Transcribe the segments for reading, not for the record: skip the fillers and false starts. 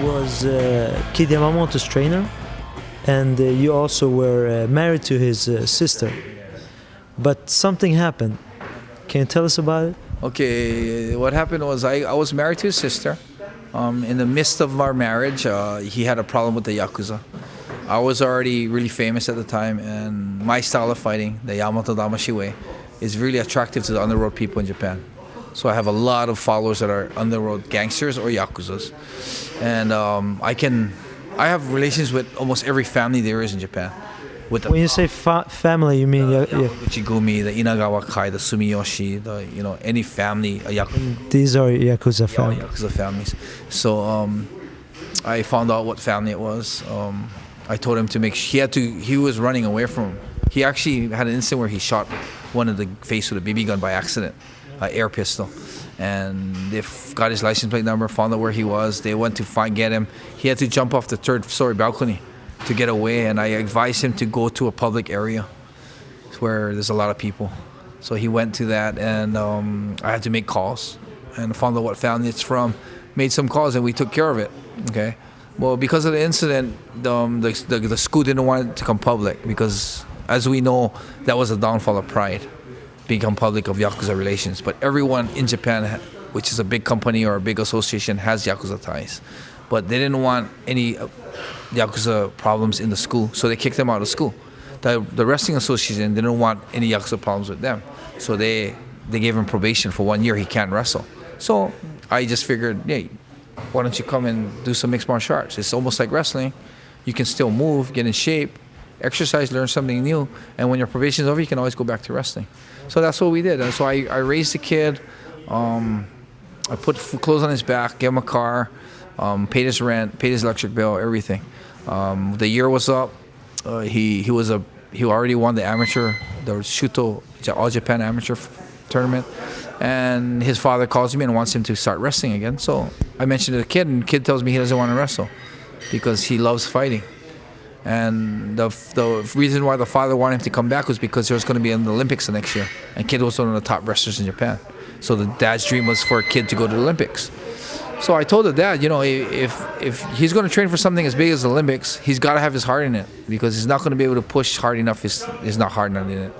Was Kid Yamamoto's trainer, and you also were married to his sister, but something happened. Can you tell us about it? Okay, what happened was I was married to his sister. In the midst of our marriage, he had a problem with the Yakuza. I was already really famous at the time, and my style of fighting, the Yamamoto Damashi way, is really attractive to the underworld people in Japan. So I have a lot of followers that are underworld gangsters or Yakuzas. And I have relations with almost every family there is in Japan. When you say family, you mean Yamaguchi-gumi, the Inagawa Kai, the Sumiyoshi, any family, These are Yakuza families. Yakuza families. So I found out what family it was. I told him to he was running away from him. He actually had an incident where he shot one in the face with a BB gun by accident. Air pistol, and they got his license plate number, found out where he was. They went to get him. He had to jump off the 3rd-story balcony to get away, and I advised him to go to a public area where there's a lot of people. So he went to that, and I had to make calls and found out what family it's from, made some calls, and we took care of it. Okay. Well, because of the incident, the school didn't want it to come public because, as we know, that was the downfall of Pride. Become public of Yakuza relations, but everyone in Japan, which is a big company or a big association, has Yakuza ties. But they didn't want any Yakuza problems in the school, so they kicked them out of school. The wrestling association didn't want any Yakuza problems with them, so they gave him probation for 1 year. He can't wrestle. So I just figured, hey, why don't you come and do some mixed martial arts? It's almost like wrestling. You can still move, get in shape, exercise, learn something new, and when your probation is over, you can always go back to wrestling. So that's what we did. And so I raised the kid. I put clothes on his back, gave him a car, paid his rent, paid his electric bill, everything. The year was up. He already won the Shuto All Japan Amateur tournament, and his father calls me and wants him to start wrestling again. So I mentioned to the kid, and the kid tells me he doesn't want to wrestle because he loves fighting. And the reason why the father wanted him to come back was because there was going to be in the Olympics the next year. And Kid was one of the top wrestlers in Japan. So the dad's dream was for a kid to go to the Olympics. So I told the dad, if he's going to train for something as big as the Olympics, he's got to have his heart in it because he's not going to be able to push hard enough if he's not hard enough in it.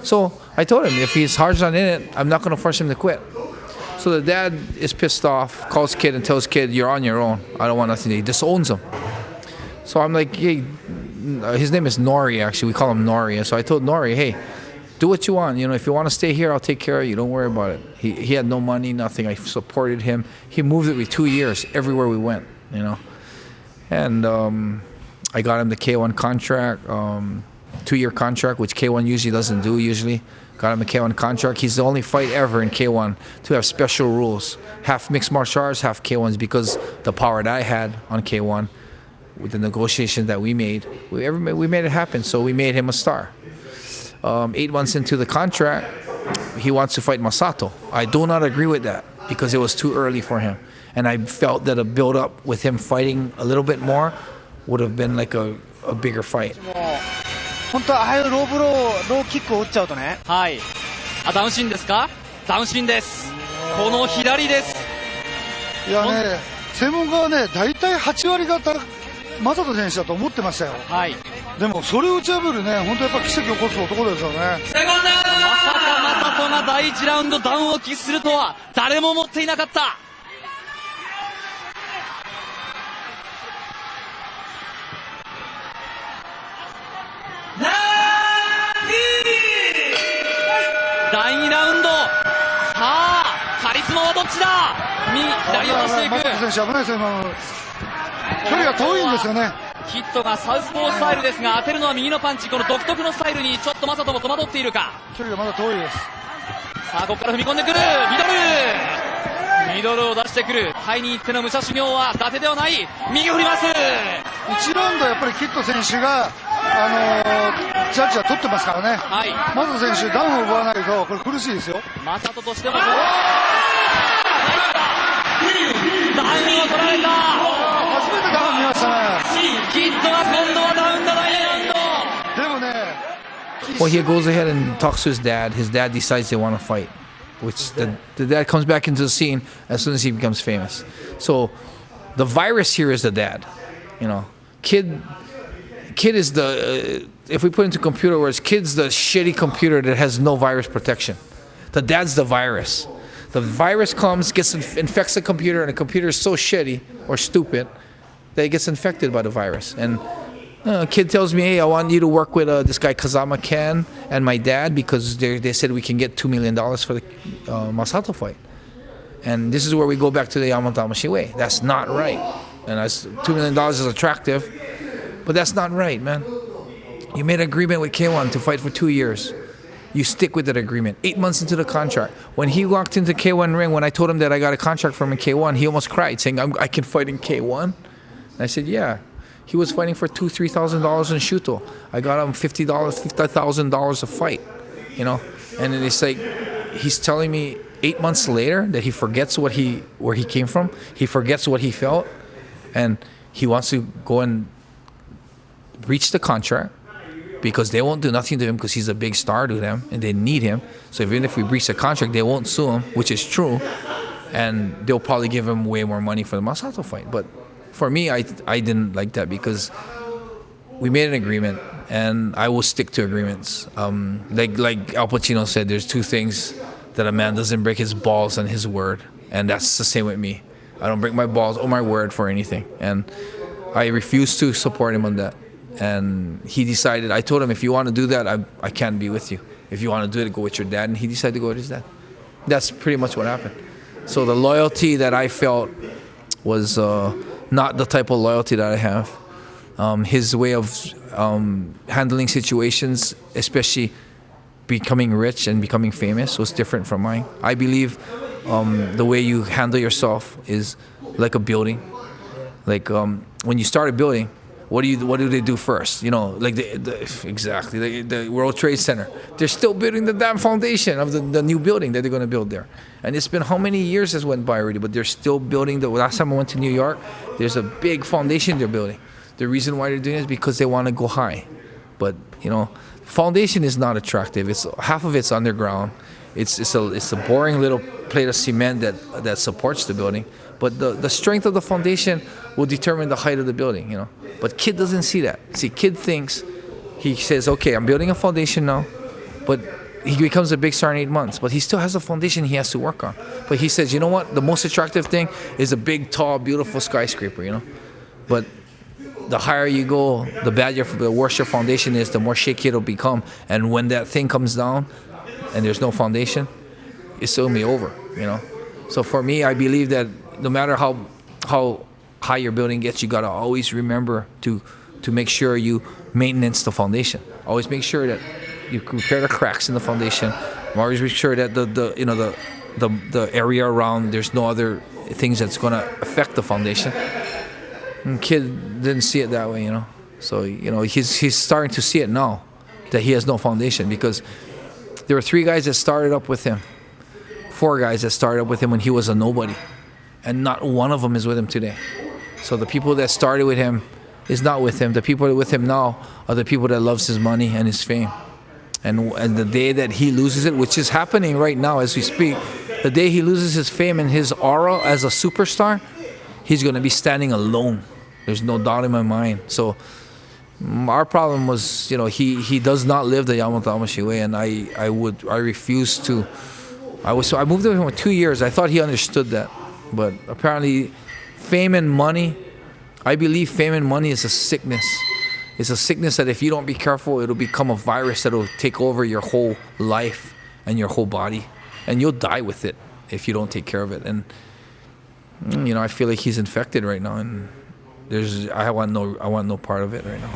So I told him, if his heart's not in it, I'm not going to force him to quit. So the dad is pissed off, calls Kid and tells Kid, you're on your own. I don't want nothing to do. He disowns him. So I'm like, hey, his name is Nori, actually. We call him Nori. And so I told Nori, hey, do what you want. If you want to stay here, I'll take care of you. Don't worry about it. He had no money, nothing. I supported him. He moved with me 2 years everywhere we went, And I got him the K1 contract, 2-year contract, which K1 usually doesn't do usually. Got him a K1 contract. He's the only fight ever in K1 to have special rules. Half mixed martial arts, half K1s, because the power that I had on K1, with the negotiations that we made, we made it happen. So we made him a star. 8 months into the contract, he wants to fight Masato. I do not agree with that because it was too early for him. And I felt that a build-up with him fighting a little bit more would have been like a bigger fight. 本当はああいうローキックを打っちゃうとね。はい。ダウンシーンですか？ダウンシーンです。この左です。いやね、専門家はね、大体8割方正人選手だと思ってましたよ。はい。でもそれを打ち破るね、本当やっぱ奇跡を起こす男ですよね。まさか正人が第1ラウンドダウンを喫するとは誰も思っていなかった。第2ラウンド、さあカリスマはどっちだ。右左を落としていく。正人選手危ないですよ、今の距離が遠いんですよね。ヒットがサウスポースタイルですが、当てるのは右のパンチ。この独特のスタイルにちょっと正人も戸惑っているか。距離がまだ遠いです。さあここから踏み込んでくる。ミドルを出してくる。タイに行っての武者修行は伊達ではない。右を振ります。1ラウンドやっぱりキッド選手がジャッジは取ってますからね。はい。マサト選手ダウンを奪わないとこれ苦しいですよ。マサトとしてもダウンを取られた。初めてダウン見ましたね。キッドが今度はダウンだ第2ラウンド。でもね。Well, he goes ahead and talks to his dad. His dad decides they want to fight, which the dad comes back into the scene as soon as he becomes famous. So the virus here is the dad. You know, kid is the if we put into computer words, kid's the shitty computer that has no virus protection. The dad's the virus. The virus comes, infects the computer, and the computer is so shitty or stupid that it gets infected by the virus. And a kid tells me, hey, I want you to work with this guy Kazama Ken and my dad because they said we can get $2 million for the Masato fight. And this is where we go back to the Yamamoto way. That's not right. And $2 million is attractive, but that's not right, man. You made an agreement with K1 to fight for 2 years. You stick with that agreement. 8 months into the contract. When he walked into K1 ring, when I told him that I got a contract from him in K1, he almost cried, saying, I can fight in K1? And I said, yeah. He was fighting for $2,000, $3,000 in Shuto. I got him $50,000 a fight, you know? And then it's like, he's telling me 8 months later that he forgets where he came from. He forgets what he felt. And he wants to go and breach the contract because they won't do nothing to him because he's a big star to them and they need him. So even if we breach the contract, they won't sue him, which is true. And they'll probably give him way more money for the Masato fight. But for me, I didn't like that because we made an agreement and I will stick to agreements. Like Al Pacino said, there's two things that a man doesn't break: his balls and his word. And that's the same with me. I don't break my balls or my word for anything. And I refuse to support him on that. And he decided, I told him, if you want to do that, I can't be with you. If you want to do it, go with your dad. And he decided to go with his dad. That's pretty much what happened. So the loyalty that I felt was not the type of loyalty that I have. His way of handling situations, especially becoming rich and becoming famous, was different from mine. I believe the way you handle yourself is like a building. Like when you start a building, what do they do first? You know, like the World Trade Center. They're still building the damn foundation of the new building that they're going to build there. And it's been how many years has went by already, but they're still building. The last time I went to New York, there's a big foundation they're building. The reason why they're doing it is because they want to go high. But you know, foundation is not attractive. It's half of it's underground. It's a boring little plate of cement that supports the building. But the strength of the foundation will determine the height of the building, you know. But kid doesn't see that. See, kid thinks, he says, okay, I'm building a foundation now, but he becomes a big star in 8 months, but he still has a foundation he has to work on. But he says, you know what? The most attractive thing is a big, tall, beautiful skyscraper, you know. But the higher you go, the worse your foundation is, the more shaky it'll become. And when that thing comes down and there's no foundation, it's still gonna be over, you know. So for me, I believe that no matter how high your building gets, you gotta always remember to make sure you maintenance the foundation. Always make sure that you repair the cracks in the foundation. Always make sure that the area around, there's no other things that's gonna affect the foundation. And kid didn't see it that way, you know. So you know he's starting to see it now that he has no foundation, because there were 3 guys that started up with him, 4 guys that started up with him when he was a nobody, and not one of them is with him today. So the people that started with him is not with him. The people that are with him now are the people that loves his money and his fame. And the day that he loses it, which is happening right now as we speak, the day he loses his fame and his aura as a superstar, he's going to be standing alone. There's no doubt in my mind. So our problem was, you know, he does not live the Yamamoto way, and I refuse to. I moved with him for 2 years. I thought he understood that, but apparently, fame and money. I believe fame and money is a sickness. It's a sickness that if you don't be careful, it'll become a virus that'll take over your whole life and your whole body, and you'll die with it if you don't take care of it. And you know, I feel like he's infected right now, and I want no part of it right now.